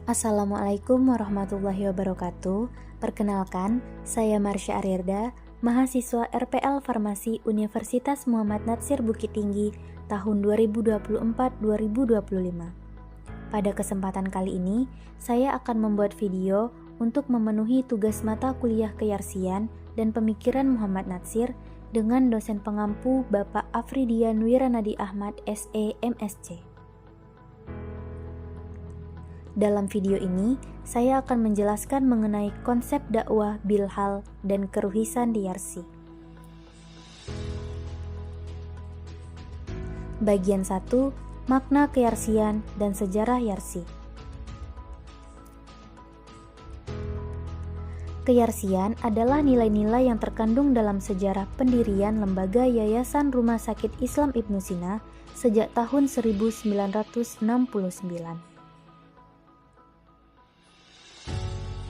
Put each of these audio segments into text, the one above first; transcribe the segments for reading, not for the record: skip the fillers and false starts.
Assalamualaikum warahmatullahi wabarakatuh. Perkenalkan, saya Marsha Arirda, mahasiswa RPL Farmasi Universitas Muhammad Natsir Bukit Tinggi tahun 2024-2025. Pada kesempatan kali ini, saya akan membuat video untuk memenuhi tugas mata kuliah Keyarsian dan Pemikiran Muhammad Natsir dengan dosen pengampu Bapak Afridian Wiranadi Ahmad SE MSc. Dalam video ini, saya akan menjelaskan mengenai konsep dakwah bilhal dan keruhisan di Yarsi. Bagian 1, makna Keyarsian dan sejarah Yarsi. Keyarsian adalah nilai-nilai yang terkandung dalam sejarah pendirian lembaga Yayasan Rumah Sakit Islam Ibnu Sina sejak tahun 1969.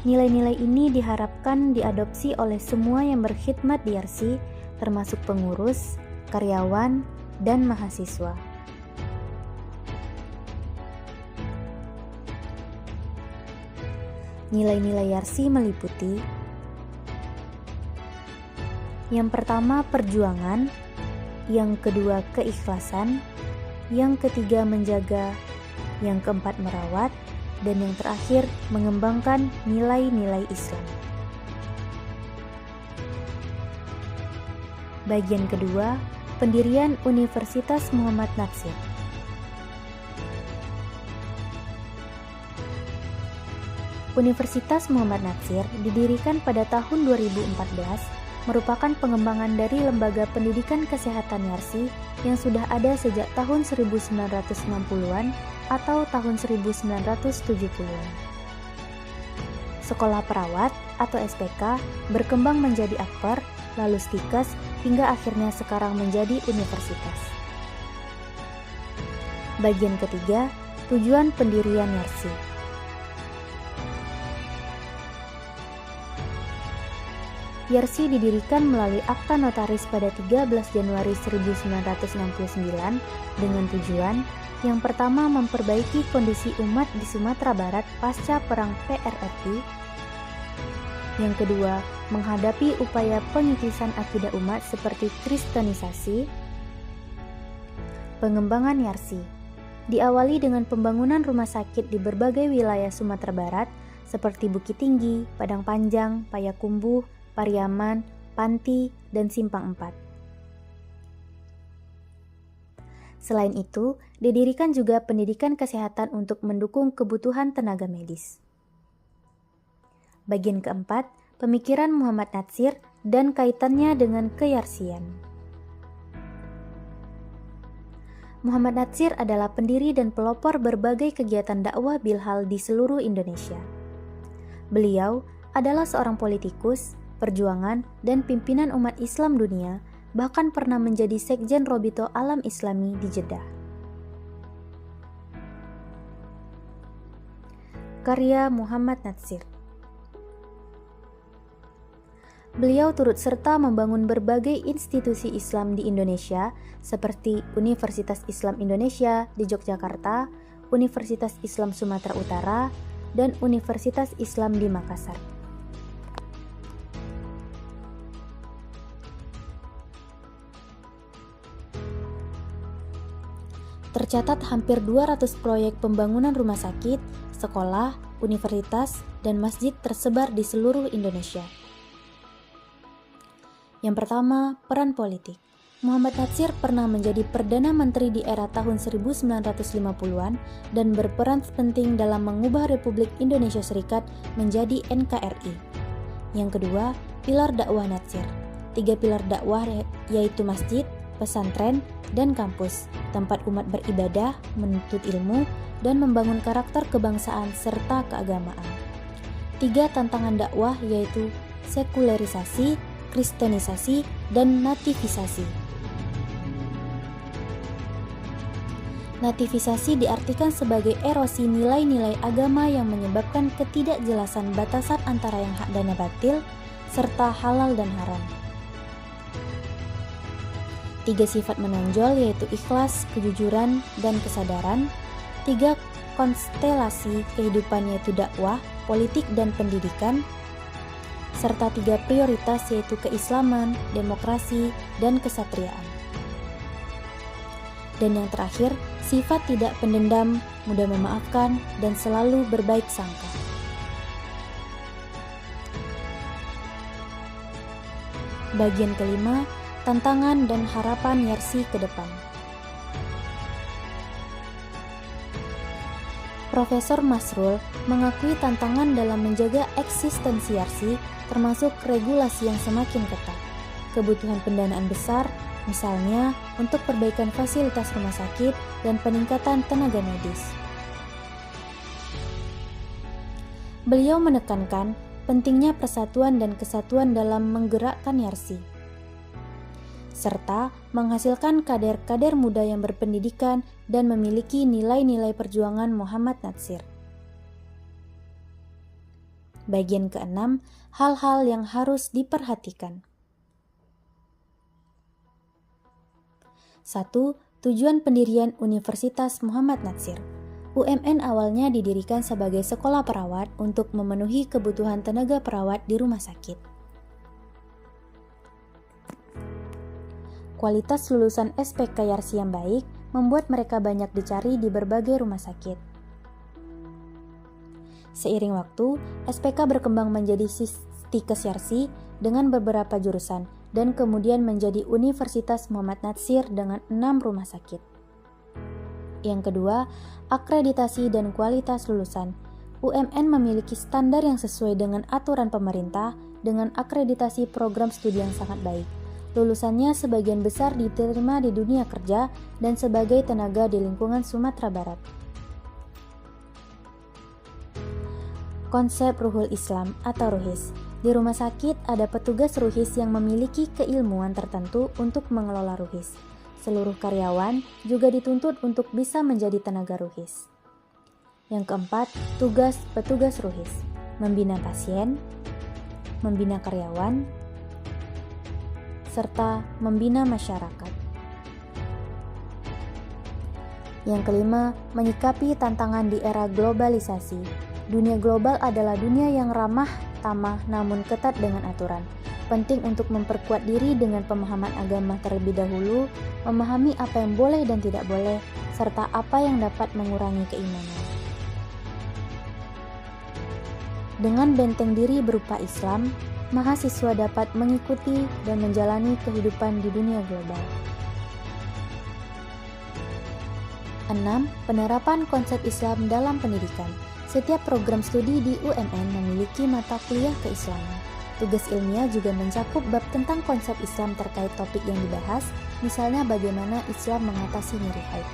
Nilai-nilai ini diharapkan diadopsi oleh semua yang berkhidmat di Yarsi, termasuk pengurus, karyawan, dan mahasiswa. Nilai-nilai Yarsi meliputi: yang pertama, perjuangan; yang kedua, keikhlasan; yang ketiga, menjaga; yang keempat, merawat; dan yang terakhir, mengembangkan nilai-nilai Islam. Bagian kedua, pendirian Universitas Muhammad Natsir. Universitas Muhammad Natsir didirikan pada tahun 2014, merupakan pengembangan dari Lembaga Pendidikan Kesehatan Yarsi yang sudah ada sejak tahun 1960-an atau tahun 1970-an. Sekolah Perawat atau SPK berkembang menjadi Akper, lalu Stikes, hingga akhirnya sekarang menjadi universitas. Bagian ketiga, tujuan pendirian Yarsi. Yarsi didirikan melalui akta notaris pada 13 Januari 1969 dengan tujuan yang pertama, memperbaiki kondisi umat di Sumatera Barat pasca Perang PRRI. Yang kedua, menghadapi upaya pengikisan akidah umat seperti kristenisasi. Pengembangan Yarsi diawali dengan pembangunan rumah sakit di berbagai wilayah Sumatera Barat seperti Bukit Tinggi, Padang Panjang, Payakumbuh, Pariaman, Panti, dan Simpang 4. Selain itu, didirikan juga pendidikan kesehatan untuk mendukung kebutuhan tenaga medis. Bagian keempat, pemikiran Muhammad Natsir dan kaitannya dengan Keyarsian. Muhammad Natsir adalah pendiri dan pelopor berbagai kegiatan dakwah bilhal di seluruh Indonesia. Beliau adalah seorang politikus, perjuangan, dan pimpinan umat Islam dunia, bahkan pernah menjadi Sekjen Robito Alam Islami di Jeddah. Karya Muhammad Natsir. Beliau turut serta membangun berbagai institusi Islam di Indonesia seperti Universitas Islam Indonesia di Yogyakarta, Universitas Islam Sumatera Utara, dan Universitas Islam di Makassar. Tercatat hampir 200 proyek pembangunan rumah sakit, sekolah, universitas, dan masjid tersebar di seluruh Indonesia. Yang pertama, peran politik. Muhammad Natsir pernah menjadi Perdana Menteri di era tahun 1950-an dan berperan penting dalam mengubah Republik Indonesia Serikat menjadi NKRI. Yang kedua, pilar dakwah Natsir. 3 pilar dakwah yaitu masjid, pesantren, dan kampus, tempat umat beribadah, menuntut ilmu, dan membangun karakter kebangsaan serta keagamaan. 3 tantangan dakwah yaitu sekularisasi, kristenisasi, dan nativisasi. Nativisasi diartikan sebagai erosi nilai-nilai agama yang menyebabkan ketidakjelasan batasan antara yang hak dan batil, serta halal dan haram. 3 sifat menonjol yaitu ikhlas, kejujuran, dan kesadaran. 3 konstelasi kehidupan yaitu dakwah, politik, dan pendidikan, serta 3 prioritas yaitu keislaman, demokrasi, dan kesatriaan. Dan yang terakhir, sifat tidak pendendam, mudah memaafkan, dan selalu berbaik sangka. Bagian kelima, tantangan dan harapan Yarsi ke depan. Profesor Masrul mengakui tantangan dalam menjaga eksistensi Yarsi, termasuk regulasi yang semakin ketat, kebutuhan pendanaan besar, misalnya untuk perbaikan fasilitas rumah sakit dan peningkatan tenaga medis. Beliau menekankan pentingnya persatuan dan kesatuan dalam menggerakkan Yarsi, serta menghasilkan kader-kader muda yang berpendidikan dan memiliki nilai-nilai perjuangan Muhammad Natsir. Bagian keenam, hal-hal yang harus diperhatikan. 1. Tujuan pendirian Universitas Muhammad Natsir. UMN awalnya didirikan sebagai sekolah perawat untuk memenuhi kebutuhan tenaga perawat di rumah sakit. Kualitas lulusan SPK Yarsi yang baik membuat mereka banyak dicari di berbagai rumah sakit. Seiring waktu, SPK berkembang menjadi Stikes Yarsi dengan beberapa jurusan dan kemudian menjadi Universitas Muhammad Natsir dengan 6 rumah sakit. Yang kedua, akreditasi dan kualitas lulusan. UMN memiliki standar yang sesuai dengan aturan pemerintah dengan akreditasi program studi yang sangat baik. Lulusannya sebagian besar diterima di dunia kerja dan sebagai tenaga di lingkungan Sumatera Barat. Konsep Ruhul Islam atau Ruhis. Di rumah sakit ada petugas Ruhis yang memiliki keilmuan tertentu untuk mengelola Ruhis. Seluruh karyawan juga dituntut untuk bisa menjadi tenaga Ruhis. Yang keempat, tugas petugas Ruhis. Membina pasien, membina karyawan, serta membina masyarakat. Yang kelima, menyikapi tantangan di era globalisasi. Dunia global adalah dunia yang ramah, tamah, namun ketat dengan aturan. Penting untuk memperkuat diri dengan pemahaman agama terlebih dahulu, memahami apa yang boleh dan tidak boleh, serta apa yang dapat mengurangi keimanan. Dengan benteng diri berupa Islam, mahasiswa dapat mengikuti dan menjalani kehidupan di dunia global. 6. Penerapan konsep Islam dalam pendidikan. Setiap program studi di UMN memiliki mata kuliah keislaman. Tugas ilmiah juga mencakup bab tentang konsep Islam terkait topik yang dibahas, misalnya bagaimana Islam mengatasi nyeri haid.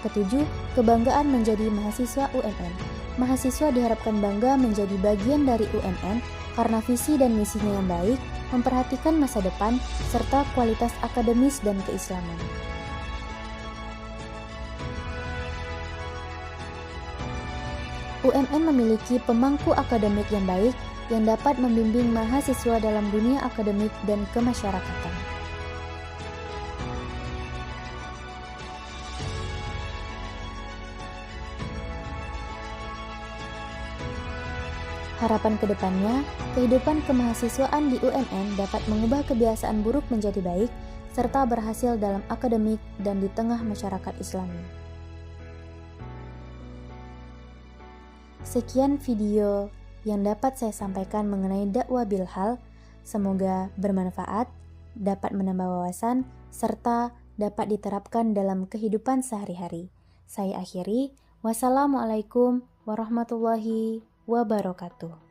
Ketujuh, kebanggaan menjadi mahasiswa UMN. Mahasiswa diharapkan bangga menjadi bagian dari UMN karena visi dan misinya yang baik, memperhatikan masa depan, serta kualitas akademis dan keislaman. UMN memiliki pemangku akademik yang baik yang dapat membimbing mahasiswa dalam dunia akademik dan kemasyarakatan. Harapan kedepannya, kehidupan kemahasiswaan di UMN dapat mengubah kebiasaan buruk menjadi baik, serta berhasil dalam akademik dan di tengah masyarakat Islami. Sekian video yang dapat saya sampaikan mengenai dakwah bilhal. Semoga bermanfaat, dapat menambah wawasan, serta dapat diterapkan dalam kehidupan sehari-hari. Saya akhiri. Wassalamualaikum warahmatullahi wabarakatuh.